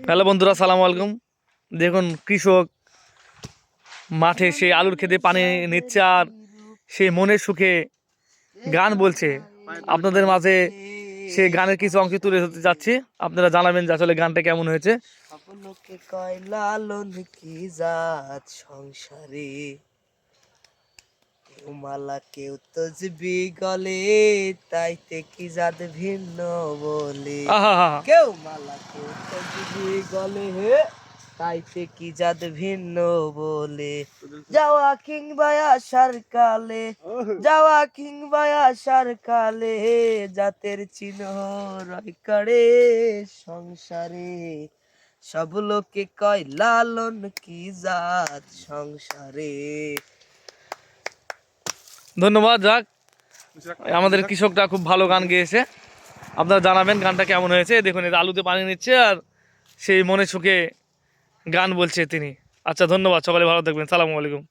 Hello বন্ধুরা, সালাম আলাইকুম। দেখুন কৃষক মাঠে সেই আলুর খেতে পানি নিচ্ছে আর সেই মনের সুখে গান বলছে। আপনাদের মাঝে সেই গানের কিছু অংশ তুলে ধরতে যাচ্ছি, আপনারা জানাবেন যে আসলে গানটা কেমন হয়েছে। সকলকে কয় লালন কি জাত সংসারে, কেউ মালা কেউ তসবি গলে, তাইতে কি জাত ভিন্ন বলে। আহা, কেউ মালা কেউ তসবি গলে, তাইতে কি জাত ভিন্ন বলে। যাওয়া কিংবা আসার কালে, যাওয়া কিংবা আসার কালে, জাতের চিহ্ন রয় করে সংসারে। সব লোকে কয় লালন কি জাত সংসারে। ধন্যবাদ। যাক, আমাদের কৃষকটা খুব ভালো গান গেয়েছে। আপনারা জানাবেন গানটা কেমন হয়েছে। দেখুন, এটা আলুতে পানি নিচ্ছে আর সেই মনের সুখে গান বলছে তিনি। আচ্ছা, ধন্যবাদ। সকালে ভালো থাকবেন। সালামু আলাইকুম।